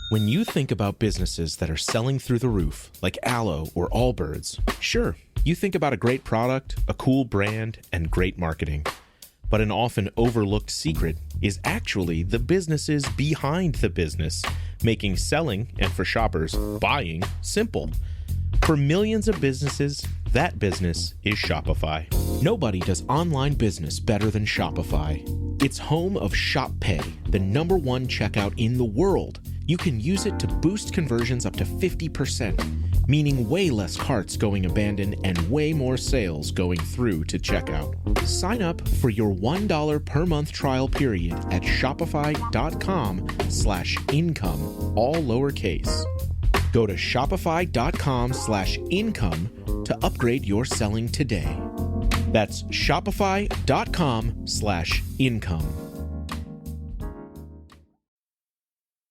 When you think about businesses that are selling through the roof, like Aloe or Allbirds, sure, you think about a great product, a cool brand, and great marketing. But an often overlooked secret is actually the businesses behind the business, making selling, and for shoppers, buying, simple. For millions of businesses, that business is Shopify. Nobody does online business better than Shopify. It's home of Shop Pay, the #1 checkout in the world. You can use it to boost conversions up to 50%, meaning way less carts going abandoned and way more sales going through to checkout. Sign up for your $1 per month trial period at shopify.com/income, all lowercase. Go to shopify.com/income to upgrade your selling today. That's shopify.com/income.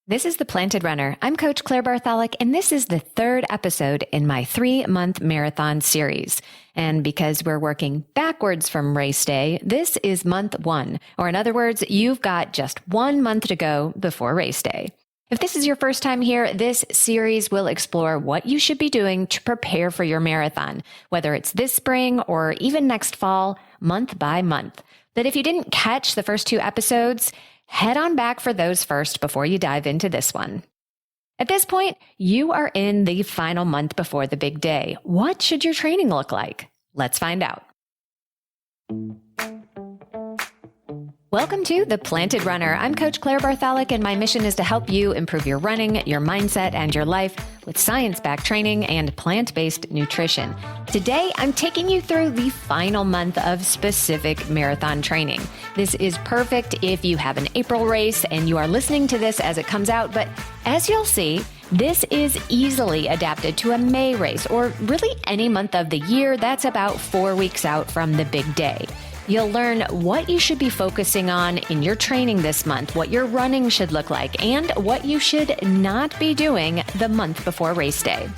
This is The Planted Runner. I'm Coach Claire Bartholic, and this is the third episode in my 3-month marathon series. And because we're working backwards from race day, this is month 1. Or in other words, you've got just 1 month to go before race day. If this is your first time here, this series will explore what you should be doing to prepare for your marathon, whether it's this spring or even next fall, month by month. But if you didn't catch the first 2 episodes, head on back for those first before you dive into this one. At this point, you are in the final month before the big day. What should your training look like? Let's find out. Welcome to The Planted Runner. I'm Coach Claire Bartholic, and my mission is to help you improve your running, your mindset, and your life with science-backed training and plant-based nutrition. Today, I'm taking you through the final month of specific marathon training. This is perfect if you have an April race and you are listening to this as it comes out, but as you'll see, this is easily adapted to a May race, or really any month of the year that's about 4 weeks out from the big day. You'll learn what you should be focusing on in your training this month, what your running should look like, and what you should not be doing the month before race day.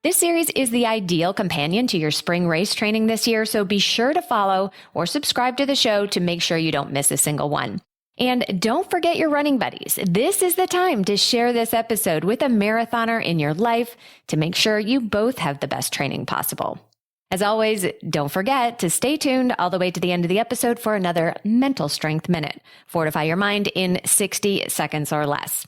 This series is the ideal companion to your spring race training this year, so be sure to follow or subscribe to the show to make sure you don't miss a single one. And don't forget your running buddies. This is the time to share this episode with a marathoner in your life to make sure you both have the best training possible. As always, don't forget to stay tuned all the way to the end of the episode for another mental strength minute. Fortify your mind in 60 seconds or less.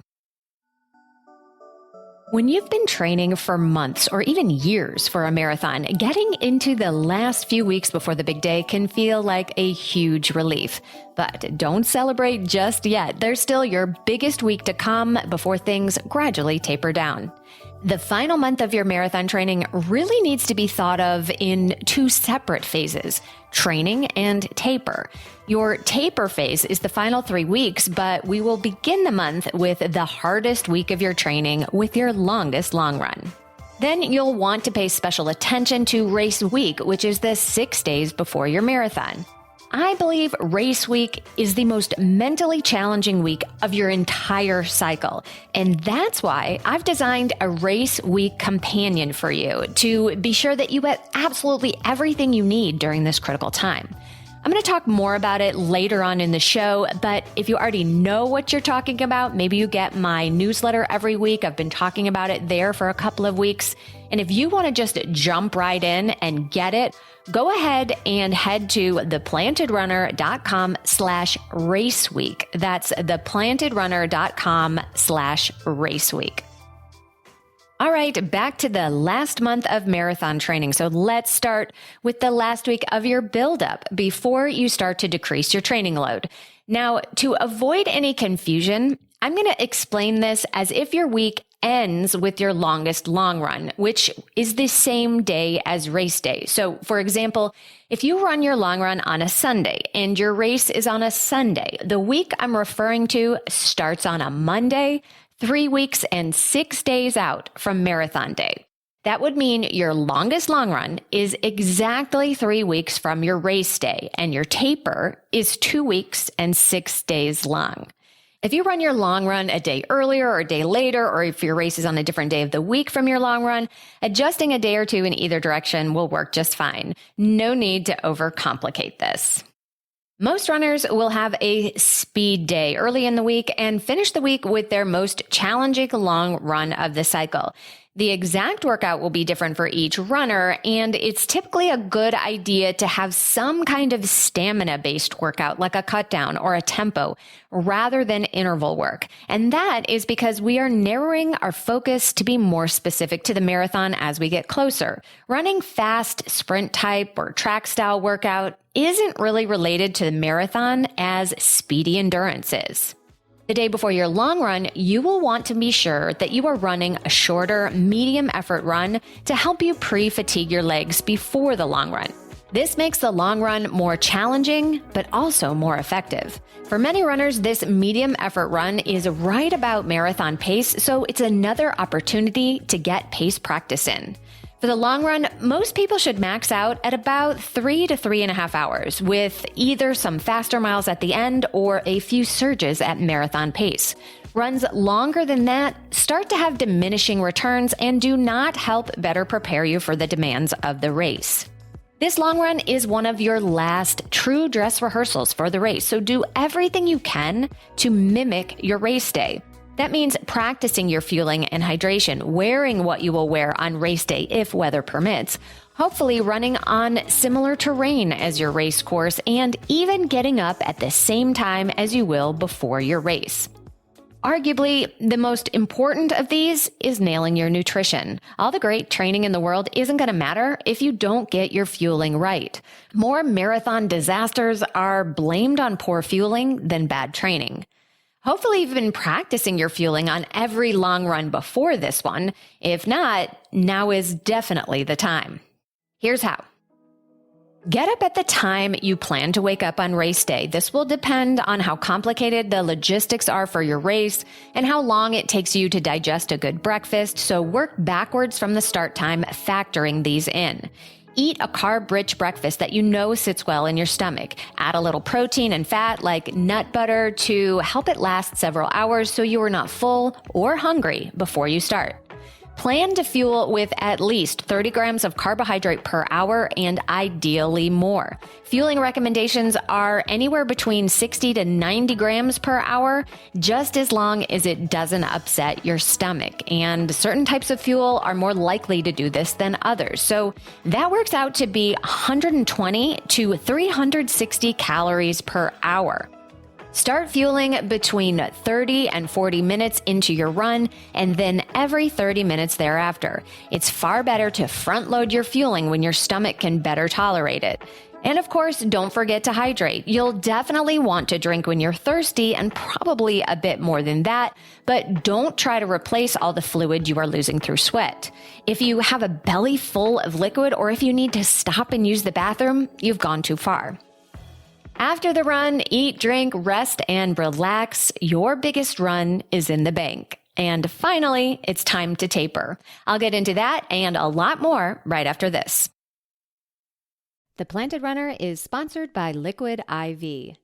When you've been training for months or even years for a marathon, getting into the last few weeks before the big day can feel like a huge relief. But don't celebrate just yet. There's still your biggest week to come before things gradually taper down. The final month of your marathon training really needs to be thought of in 2 separate phases, training and taper. Your taper phase is the final 3 weeks, but we will begin the month with the hardest week of your training with your longest long run. Then you'll want to pay special attention to race week, which is the 6 days before your marathon. I believe race week is the most mentally challenging week of your entire cycle. And that's why I've designed a race week companion for you to be sure that you have absolutely everything you need during this critical time. I'm going to talk more about it later on in the show, but if you already know what you're talking about, maybe you get my newsletter every week. I've been talking about it there for a couple of weeks. And if you want to just jump right in and get it, go ahead and head to theplantedrunner.com/raceweek. That's theplantedrunner.com/raceweek. All right, back to the last month of marathon training. So let's start with the last week of your buildup before you start to decrease your training load. Now, to avoid any confusion, I'm going to explain this as if your week ends with your longest long run, which is the same day as race day. So for example, if you run your long run on a Sunday and your race is on a Sunday, the week I'm referring to starts on a Monday, 3 weeks and 6 days out from marathon day. That would mean your longest long run is exactly 3 weeks from your race day, and your taper is 2 weeks and 6 days long. If you run your long run a day earlier or a day later, or if your race is on a different day of the week from your long run, adjusting a day or two in either direction will work just fine. No need to overcomplicate this. Most runners will have a speed day early in the week and finish the week with their most challenging long run of the cycle. The exact workout will be different for each runner, and it's typically a good idea to have some kind of stamina-based workout, like a cut down or a tempo, rather than interval work. And that is because we are narrowing our focus to be more specific to the marathon as we get closer. Running fast, sprint type, or track style workout isn't really related to the marathon as speedy endurance is. The day before your long run, you will want to be sure that you are running a shorter, medium effort run to help you pre-fatigue your legs before the long run. This makes the long run more challenging, but also more effective. For many runners, this medium effort run is right about marathon pace, so it's another opportunity to get pace practice in. For the long run, most people should max out at about 3 to 3.5 hours, with either some faster miles at the end or a few surges at marathon pace. Runs longer than that start to have diminishing returns and do not help better prepare you for the demands of the race. This long run is one of your last true dress rehearsals for the race, so do everything you can to mimic your race day. That means practicing your fueling and hydration, wearing what you will wear on race day if weather permits, hopefully running on similar terrain as your race course, and even getting up at the same time as you will before your race. Arguably, the most important of these is nailing your nutrition. All the great training in the world isn't going to matter if you don't get your fueling right. More marathon disasters are blamed on poor fueling than bad training. Hopefully you've been practicing your fueling on every long run before this one. If not, now is definitely the time. Here's how. Get up at the time you plan to wake up on race day. This will depend on how complicated the logistics are for your race and how long it takes you to digest a good breakfast, so work backwards from the start time, factoring these in. Eat a carb-rich breakfast that you know sits well in your stomach. Add a little protein and fat like nut butter to help it last several hours so you are not full or hungry before you start. Plan to fuel with at least 30 grams of carbohydrate per hour and ideally more. Fueling recommendations are anywhere between 60 to 90 grams per hour, just as long as it doesn't upset your stomach. And certain types of fuel are more likely to do this than others. So that works out to be 120 to 360 calories per hour. Start fueling between 30 and 40 minutes into your run and then every 30 minutes thereafter. It's far better to front load your fueling when your stomach can better tolerate it. And of course, don't forget to hydrate. You'll definitely want to drink when you're thirsty and probably a bit more than that, but don't try to replace all the fluid you are losing through sweat. If you have a belly full of liquid or if you need to stop and use the bathroom, you've gone too far. After the run, eat, drink, rest, and relax. Your biggest run is in the bank. And finally, it's time to taper. I'll get into that and a lot more right after this. The Planted Runner is sponsored by Liquid IV.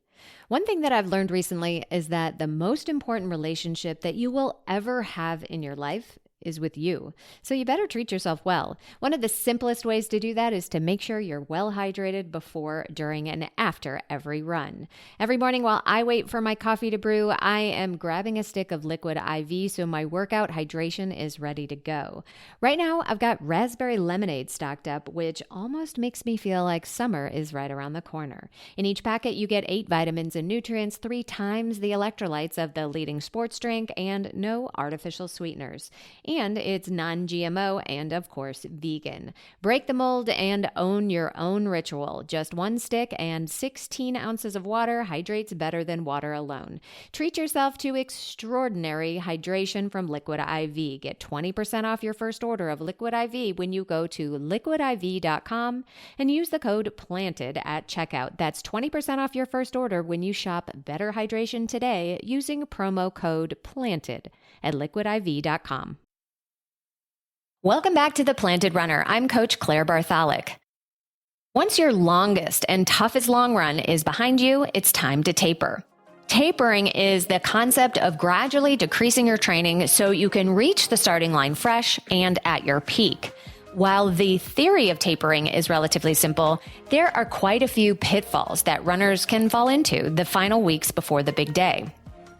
One thing that I've learned recently is that the most important relationship that you will ever have in your life is with you. So you better treat yourself well. One of the simplest ways to do that is to make sure you're well hydrated before, during, and after every run. Every morning while I wait for my coffee to brew, I am grabbing a stick of Liquid IV so my workout hydration is ready to go. Right now, I've got raspberry lemonade stocked up, which almost makes me feel like summer is right around the corner. In each packet, you get 8 vitamins and nutrients, 3 times the electrolytes of the leading sports drink, and no artificial sweeteners. And it's non-GMO and, of course, vegan. Break the mold and own your own ritual. Just 1 stick and 16 ounces of water hydrates better than water alone. Treat yourself to extraordinary hydration from Liquid IV. Get 20% off your first order of Liquid IV when you go to liquidiv.com and use the code PLANTED at checkout. That's 20% off your first order when you shop Better Hydration today using promo code PLANTED at liquidiv.com. Welcome back to The Planted Runner. I'm Coach Claire Bartholic. Once your longest and toughest long run is behind you, it's time to taper. Tapering is the concept of gradually decreasing your training so you can reach the starting line fresh and at your peak. While the theory of tapering is relatively simple, there are quite a few pitfalls that runners can fall into the final weeks before the big day.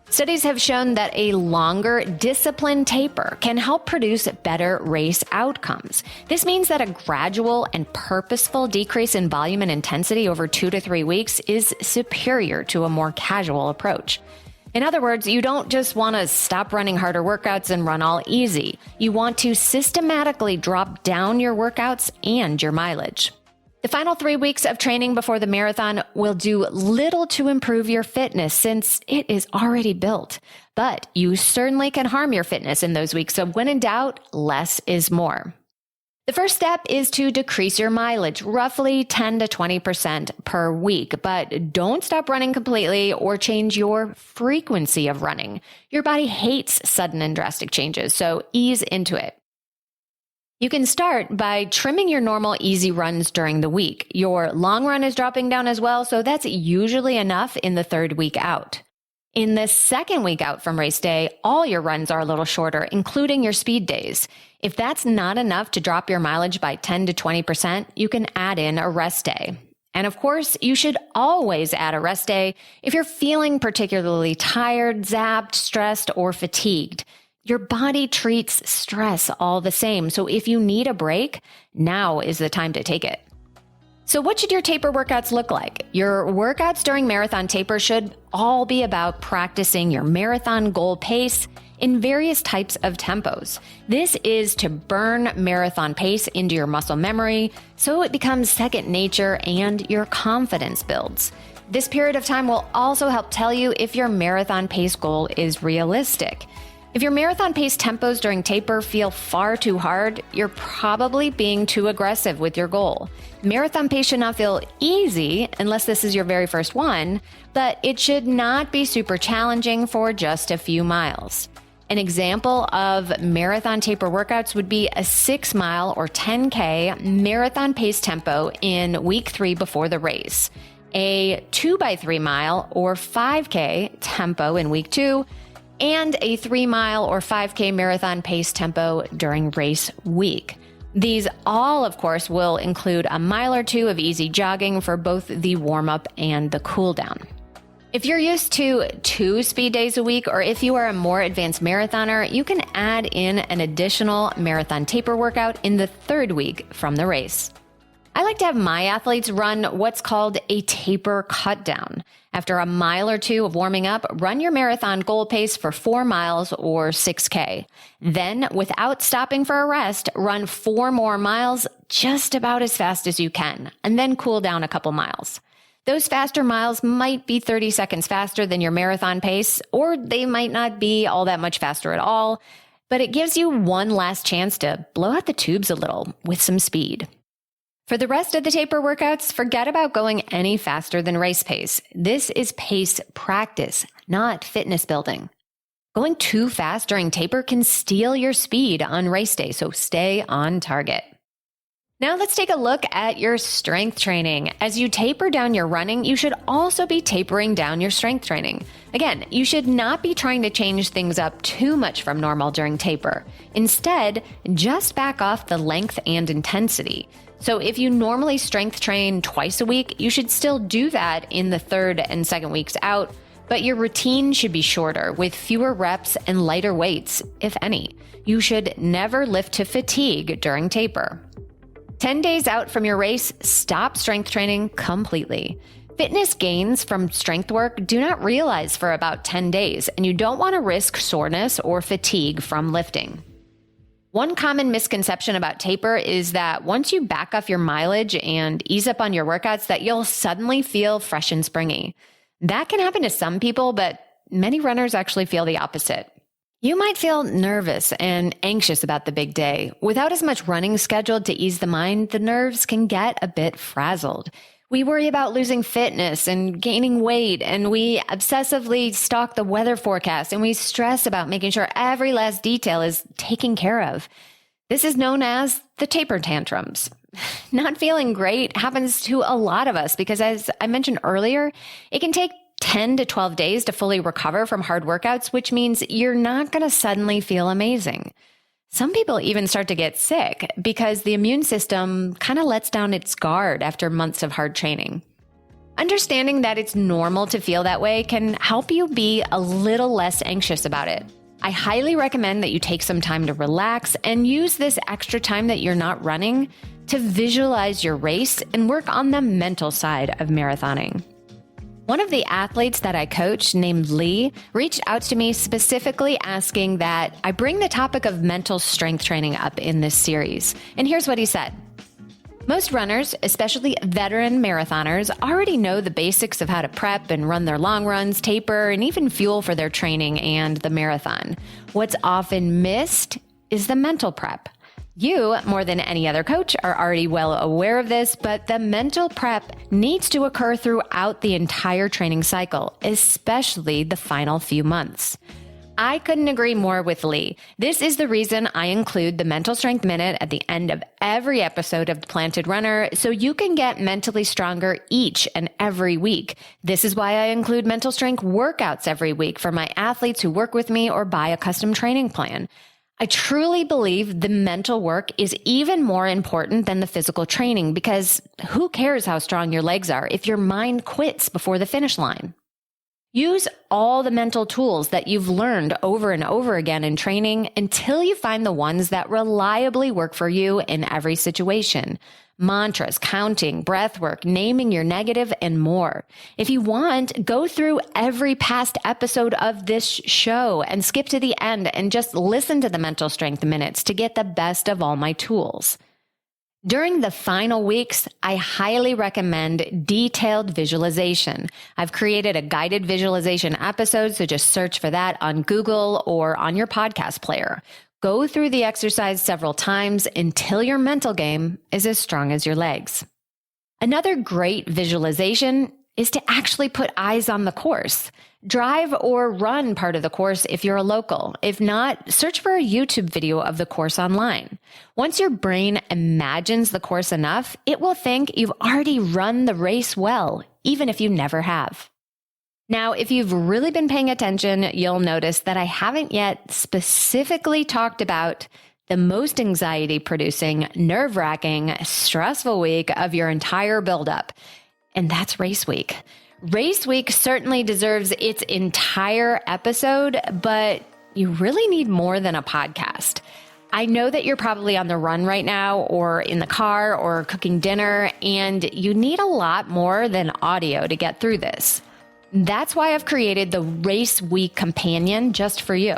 Studies have shown that a longer, disciplined taper can help produce better race outcomes. This means that a gradual and purposeful decrease in volume and intensity over 2 to 3 weeks is superior to a more casual approach. In other words, you don't just want to stop running harder workouts and run all easy. You want to systematically drop down your workouts and your mileage. The final 3 weeks of training before the marathon will do little to improve your fitness since it is already built. But you certainly can harm your fitness in those weeks, so when in doubt, less is more. The first step is to decrease your mileage, roughly 10 to 20% per week, but don't stop running completely or change your frequency of running. Your body hates sudden and drastic changes, so ease into it. You can start by trimming your normal easy runs during the week. Your long run is dropping down as well, so that's usually enough in the 3rd week out. In the 2nd week out from race day, all your runs are a little shorter, including your speed days. If that's not enough to drop your mileage by 10 to 20%, you can add in a rest day. And of course, you should always add a rest day if you're feeling particularly tired, zapped, stressed, or fatigued. Your body treats stress all the same, so if you need a break, now is the time to take it. So what should your taper workouts look like? Your workouts during marathon taper should all be about practicing your marathon goal pace in various types of tempos. This is to burn marathon pace into your muscle memory so it becomes second nature and your confidence builds. This period of time will also help tell you if your marathon pace goal is realistic. If your marathon pace tempos during taper feel far too hard, you're probably being too aggressive with your goal. Marathon pace should not feel easy unless this is your very first one, but it should not be super challenging for just a few miles. An example of marathon taper workouts would be a 6-mile or 10K marathon pace tempo in week 3 before the race, a 2x3 mile or 5K tempo in week 2, and a 3-mile or 5K marathon pace tempo during race week. These all, of course, will include a mile or 2 of easy jogging for both the warm-up and the cool-down. If you're used to 2 speed days a week, or if you are a more advanced marathoner, you can add in an additional marathon taper workout in the 3rd week from the race. I like to have my athletes run what's called a taper cut down. After a mile or 2 of warming up, run your marathon goal pace for 4 miles or 6K. Then, without stopping for a rest, run 4 more miles just about as fast as you can, and then cool down a couple miles. Those faster miles might be 30 seconds faster than your marathon pace, or they might not be all that much faster at all, but it gives you one last chance to blow out the tubes a little with some speed. For the rest of the taper workouts, forget about going any faster than race pace. This is pace practice, not fitness building. Going too fast during taper can steal your speed on race day, so stay on target. Now let's take a look at your strength training. As you taper down your running, you should also be tapering down your strength training. Again, you should not be trying to change things up too much from normal during taper. Instead, just back off the length and intensity. So if you normally strength train twice a week, you should still do that in the 3rd and 2nd weeks out, but your routine should be shorter with fewer reps and lighter weights, if any. You should never lift to fatigue during taper. 10 days out from your race, stop strength training completely. Fitness gains from strength work do not realize for about 10 days, and you don't want to risk soreness or fatigue from lifting. One common misconception about taper is that once you back off your mileage and ease up on your workouts, that you'll suddenly feel fresh and springy. That can happen to some people, but many runners actually feel the opposite. You might feel nervous and anxious about the big day. Without as much running scheduled to ease the mind, the nerves can get a bit frazzled. We worry about losing fitness and gaining weight, and we obsessively stalk the weather forecast, and we stress about making sure every last detail is taken care of. This is known as the taper tantrums. Not feeling great happens to a lot of us because, as I mentioned earlier, it can take 10 to 12 days to fully recover from hard workouts, which means you're not going to suddenly feel amazing. Some people even start to get sick because the immune system kind of lets down its guard after months of hard training. Understanding that it's normal to feel that way can help you be a little less anxious about it. I highly recommend that you take some time to relax and use this extra time that you're not running to visualize your race and work on the mental side of marathoning. One of the athletes that I coach, named Lee, reached out to me specifically asking that I bring the topic of mental strength training up in this series. And here's what he said. Most runners, especially veteran marathoners, already know the basics of how to prep and run their long runs, taper, and even fuel for their training and the marathon. What's often missed is the mental prep. You, more than any other coach, are already well aware of this, but the mental prep needs to occur throughout the entire training cycle, especially the final few months. I couldn't agree more with Lee. This is the reason I include the Mental Strength Minute at the end of every episode of The Planted Runner, so you can get mentally stronger each and every week. This is why I include mental strength workouts every week for my athletes who work with me or buy a custom training plan. I truly believe the mental work is even more important than the physical training because who cares how strong your legs are if your mind quits before the finish line? Use all the mental tools that you've learned over and over again in training until you find the ones that reliably work for you in every situation. Mantras, counting, breath work, naming your negative, and more. If you want, go through every past episode of this show and skip to the end and just listen to the Mental Strength Minutes to get the best of all my tools. During the final weeks, I highly recommend detailed visualization. I've created a guided visualization episode, so just search for that on Google or on your podcast player. Go through the exercise several times until your mental game is as strong as your legs. Another great visualization is to actually put eyes on the course. Drive or run part of the course if you're a local. If not, search for a YouTube video of the course online. Once your brain imagines the course enough, it will think you've already run the race well, even if you never have. Now, if you've really been paying attention, you'll notice that I haven't yet specifically talked about the most anxiety-producing, nerve-wracking, stressful week of your entire buildup, and that's race week. Race week certainly deserves its entire episode, but you really need more than a podcast. I know that you're probably on the run right now or in the car or cooking dinner, and you need a lot more than audio to get through this. That's why I've created the Race Week Companion just for you.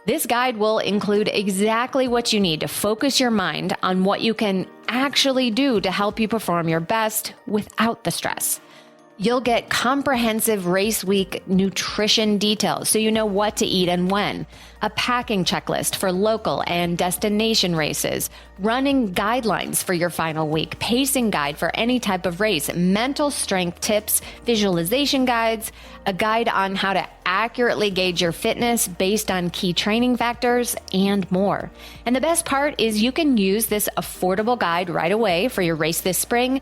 This guide will include exactly what you need to focus your mind on what you can actually do to help you perform your best without the stress. You'll get comprehensive race week nutrition details so you know what to eat and when, a packing checklist for local and destination races, running guidelines for your final week, pacing guide for any type of race, mental strength tips, visualization guides, a guide on how to accurately gauge your fitness based on key training factors, and more. And the best part is you can use this affordable guide right away for your race this spring.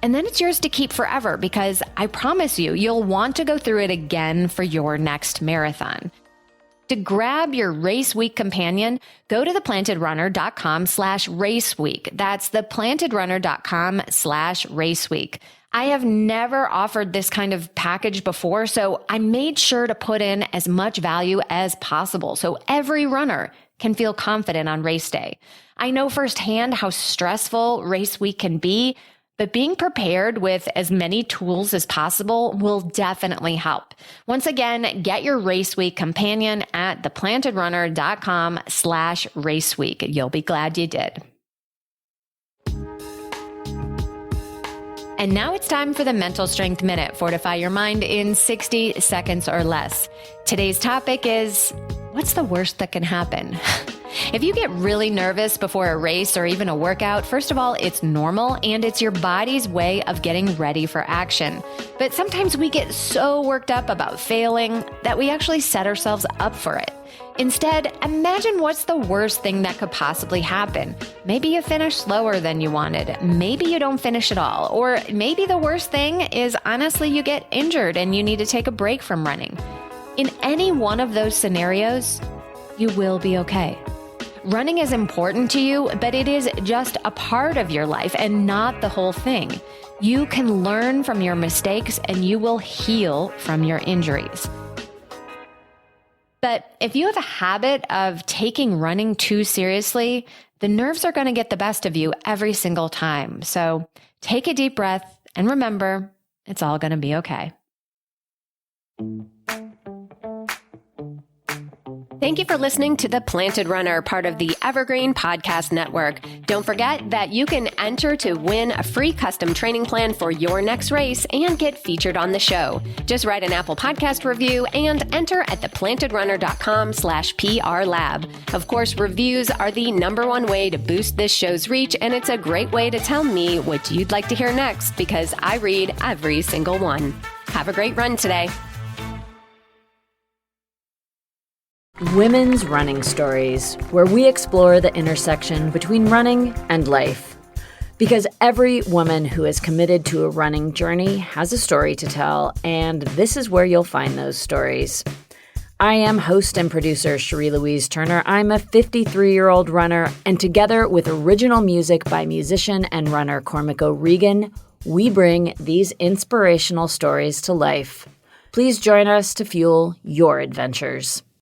And then it's yours to keep forever because I promise you, you'll want to go through it again for your next marathon. To grab your Race Week Companion, go to theplantedrunner.com/raceweek. That's theplantedrunner.com/raceweek. I have never offered this kind of package before, so I made sure to put in as much value as possible so every runner can feel confident on race day. I know firsthand how stressful race week can be, but being prepared with as many tools as possible will definitely help. Once again, get your Race Week Companion at theplantedrunner.com/raceweek. You'll be glad you did. And now it's time for the Mental Strength Minute. Fortify your mind in 60 seconds or less. Today's topic is, what's the worst that can happen? If you get really nervous before a race or even a workout, first of all, it's normal and it's your body's way of getting ready for action. But sometimes we get so worked up about failing that we actually set ourselves up for it. Instead, imagine what's the worst thing that could possibly happen. Maybe you finish slower than you wanted. Maybe you don't finish at all. Or maybe the worst thing is honestly you get injured and you need to take a break from running. In any one of those scenarios, you will be okay. Running is important to you, but it is just a part of your life and not the whole thing. You can learn from your mistakes and you will heal from your injuries. But if you have a habit of taking running too seriously, the nerves are going to get the best of you every single time. So take a deep breath and remember, it's all going to be okay. Thank you for listening to The Planted Runner, part of the Evergreen Podcast Network. Don't forget that you can enter to win a free custom training plan for your next race and get featured on the show. Just write an Apple Podcast review and enter at theplantedrunner.com/PRLab. Of course, reviews are the #1 way to boost this show's reach, and it's a great way to tell me what you'd like to hear next because I read every single one. Have a great run today. Women's Running Stories, where we explore the intersection between running and life. Because every woman who is committed to a running journey has a story to tell, and this is where you'll find those stories. I am host and producer Cherie Louise Turner. I'm a 53-year-old runner, and together with original music by musician and runner Cormac O'Regan, we bring these inspirational stories to life. Please join us to fuel your adventures.